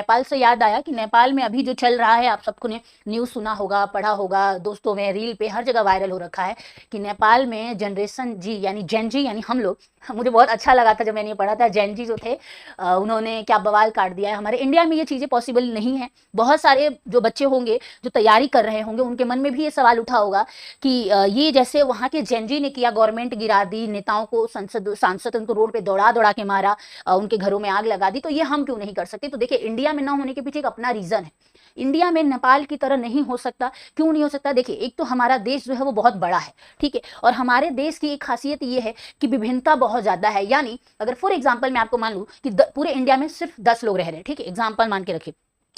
नेपाल से याद आया कि नेपाल में अभी जो चल रहा है, आप सबको ने न्यूज़ सुना होगा, पढ़ा होगा, दोस्तों में, रील पे हर जगह वायरल हो रखा है कि नेपाल में जनरेशन जी यानी जेन जी यानी हम लोग, मुझे बहुत अच्छा लगा था जब मैंने ये पढ़ा था, जेन जी जो थे उन्होंने क्या बवाल काट दिया है। हमारे इंडिया में ये चीज़ें पॉसिबल नहीं है। बहुत सारे जो बच्चे होंगे जो तैयारी कर रहे होंगे उनके मन में भी ये सवाल उठा होगा कि ये जैसे वहाँ के जेन जी ने किया, गवर्नमेंट गिरा दी, नेताओं को सांसद उनको रोड पे दौड़ा दौड़ा के मारा, उनके घरों में आग लगा दी, तो ये हम क्यों नहीं कर सकते। तो देखिए, इंडिया में ना होने के पीछे एक अपना रीजन है। इंडिया में नेपाल की तरह नहीं हो सकता। क्यों नहीं हो सकता? देखिए, एक तो हमारा देश जो है वो बहुत बड़ा है, ठीक है, और हमारे देश की एक खासियत ये है कि विभिन्नता बहुत ज्यादा है। यानी अगर फॉर एग्जांपल मैं आपको मान लूं कि पूरे इंडिया में सिर्फ 10 लोग रह रहे हैं, ठीक है, एग्जांपल मान के रखिए,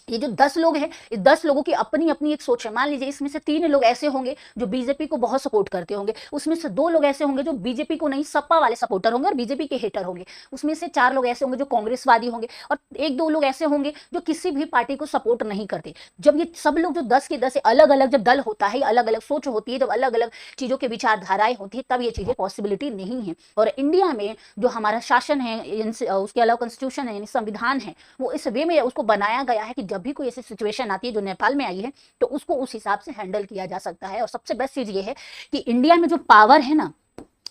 ये जो 10 लोग हैं, इस 10 लोगों की अपनी अपनी एक सोच है। मान लीजिए इसमें से 3 लोग ऐसे होंगे जो बीजेपी को बहुत सपोर्ट करते होंगे, उसमें से 2 लोग ऐसे होंगे जो बीजेपी को नहीं, सपा वाले सपोर्टर होंगे और बीजेपी के हेटर होंगे, उसमें से 4 लोग ऐसे होंगे जो कांग्रेसवादी होंगे, और 1-2 लोग ऐसे होंगे जो किसी भी पार्टी को सपोर्ट नहीं करते। जब ये सब लोग जो 10 के 10 अलग अलग जब दल होता है, अलग अलग सोच होती है, जब अलग अलग चीजों के विचारधाराएं होती है, तब ये चीजें पॉसिबिलिटी नहीं है। और इंडिया में जो हमारा शासन है, उसके अलावा कॉन्स्टिट्यूशन है यानी संविधान है, वो इस वे में उसको बनाया गया है कि जब भी कोई ऐसी सिचुएशन आती है जो नेपाल में आई है, तो उसको उस हिसाब से हैंडल किया जा सकता है। और सबसे बेस्ट चीज ये है कि इंडिया में जो पावर है ना,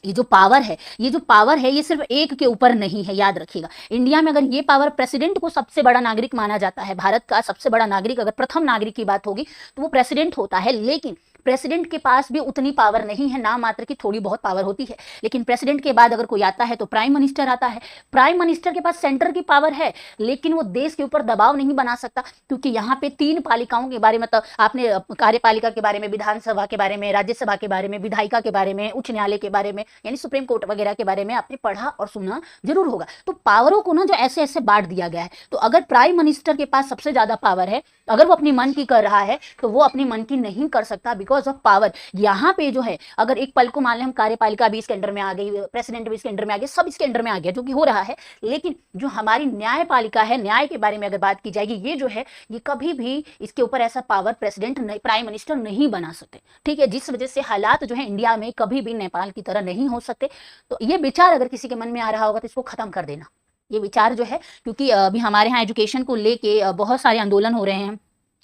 ये जो पावर है ये सिर्फ एक के ऊपर नहीं है, याद रखिएगा। इंडिया में अगर ये पावर, प्रेसिडेंट को सबसे बड़ा नागरिक माना जाता है, भारत का सबसे बड़ा नागरिक, अगर प्रथम नागरिक की बात होगी तो वो प्रेसिडेंट होता है। लेकिन प्रेसिडेंट के पास भी उतनी पावर नहीं है, नाम मात्र की थोड़ी बहुत पावर होती है। लेकिन प्रेसिडेंट के बाद अगर कोई आता है तो प्राइम मिनिस्टर आता है। प्राइम मिनिस्टर के पास सेंटर की पावर है, लेकिन वो देश के ऊपर दबाव नहीं बना सकता, क्योंकि यहाँ पे 3 पालिकाओं के बारे में, मतलब आपने कार्यपालिका के बारे में, विधानसभा के बारे में, राज्यसभा के बारे में, विधायिका के बारे में, उच्च न्यायालय के बारे में यानी सुप्रीम कोर्ट वगैरह के बारे में आपने पढ़ा और सुना जरूर होगा। तो पावरों को ना जो ऐसे ऐसे बांट दिया गया है, तो अगर प्राइम मिनिस्टर के पास सबसे ज्यादा पावर है, अगर वो अपनी मन की कर रहा है तो वो अपनी मन की नहीं कर सकता बिकॉज ऑफ पावर। यहाँ पे जो है, अगर एक पल को मान लें हम कार्यपालिका भी इसके अंडर में आ गई, प्रेसिडेंट भी इसके अंडर में आ गया, सब इसके अंडर में आ गया, जो कि हो रहा है। लेकिन जो हमारी न्यायपालिका है, न्याय के बारे में अगर बात की जाएगी, ये जो है ये कभी भी इसके ऊपर ऐसा पावर प्रेसिडेंट, प्राइम मिनिस्टर नहीं बना सकते, ठीक है, जिस वजह से हालात जो है इंडिया में कभी भी नेपाल की तरह नहीं हो सकते। तो ये विचार अगर किसी के मन में आ रहा होगा तो इसको खत्म कर देना, ये विचार जो है, क्योंकि अभी हमारे यहाँ एजुकेशन को लेके बहुत सारे आंदोलन हो रहे हैं,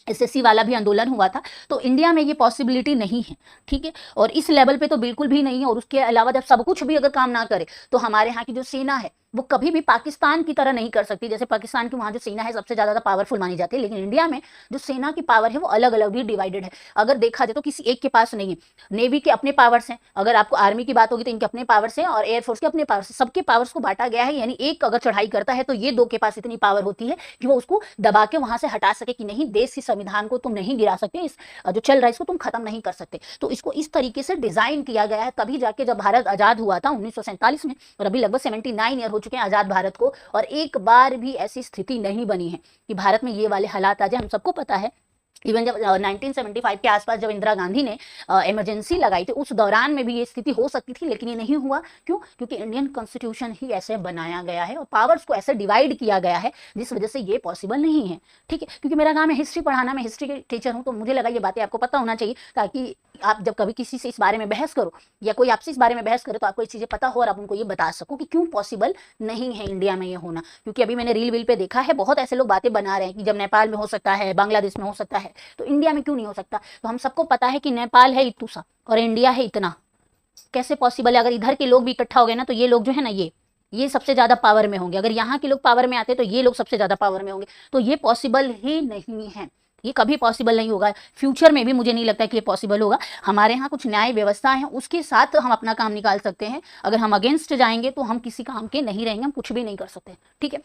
एसएससी वाला भी आंदोलन हुआ था, तो इंडिया में ये पॉसिबिलिटी नहीं है, ठीक है, और इस लेवल पे तो बिल्कुल भी नहीं है। और उसके अलावा जब सब कुछ भी अगर काम ना करे तो हमारे यहाँ की जो सेना है वो कभी भी पाकिस्तान की तरह नहीं कर सकती। जैसे पाकिस्तान की वहाँ जो सेना है सबसे ज़्यादा पावरफुल मानी जाती है, लेकिन इंडिया में जो सेना की पावर है वो अलग अलग भी डिवाइडेड है। अगर देखा जाए तो किसी एक के पास नहीं है। नेवी के अपने पावर्स हैं, अगर आपको आर्मी की बात होगी तो इनके अपने पावर्स हैं, और एयरफोर्स के अपने पावर्स, सबके पावर्स को बांटा गया है। यानी एक अगर चढ़ाई करता है तो ये 2 के पास इतनी पावर होती है कि वो उसको दबा के वहां से हटा सके कि नहीं, देश के संविधान को तुम नहीं गिरा सकते, इस जो चल रहा है इसको तुम खत्म नहीं कर सकते। तो इसको इस तरीके से डिजाइन किया गया है, तभी जाके जब भारत आजाद हुआ था 1947 में, और अभी लगभग 79 ईयर हो चुके हैं आजाद भारत को, और एक बार भी ऐसी स्थिति नहीं बनी है कि भारत में ये वाले हालात आ जाए। हम सबको पता है, इवन जब 1975 के आसपास जब इंदिरा गांधी ने इमरजेंसी लगाई थी, उस दौरान में भी ये स्थिति हो सकती थी, लेकिन ये नहीं हुआ। क्यों? क्योंकि इंडियन कॉन्स्टिट्यूशन ही ऐसे बनाया गया है और पावर्स को ऐसे डिवाइड किया गया है, जिस वजह से ये पॉसिबल नहीं है, ठीक है। क्योंकि मेरा काम है हिस्ट्री पढ़ाना, मैं हिस्ट्री के टीचर हूँ, तो मुझे लगा ये बातें आपको पता होना चाहिए, ताकि आप जब कभी किसी से इस बारे में बहस करो या कोई आपसे इस बारे में बहस करे तो आपको ये चीजें पता हो और आप उनको ये बता सको कि क्यों पॉसिबल नहीं है इंडिया में ये होना। क्योंकि अभी मैंने रील पे देखा है, बहुत ऐसे लोग बातें बना रहे हैं कि जब नेपाल में हो सकता है, बांग्लादेश में हो सकता है, तो इंडिया में क्यों नहीं हो सकता। तो हम सबको पता है कि नेपाल है इतू सा और इंडिया है इतना, कैसे पॉसिबल है। अगर इधर के लोग भी इकट्ठा हो गए ना, तो ये लोग जो है ना, ये सबसे ज्यादा पावर में होंगे। अगर यहाँ के लोग पावर में आते तो ये लोग सबसे ज्यादा पावर में होंगे। तो ये पॉसिबल ही नहीं है, ये कभी पॉसिबल नहीं होगा। फ्यूचर में भी मुझे नहीं लगता कि ये पॉसिबल होगा। हमारे यहाँ कुछ न्याय व्यवस्था है, उसके साथ हम अपना काम निकाल सकते हैं। अगर हम अगेंस्ट जाएंगे तो हम किसी काम के नहीं रहेंगे, हम कुछ भी नहीं कर सकते, ठीक है।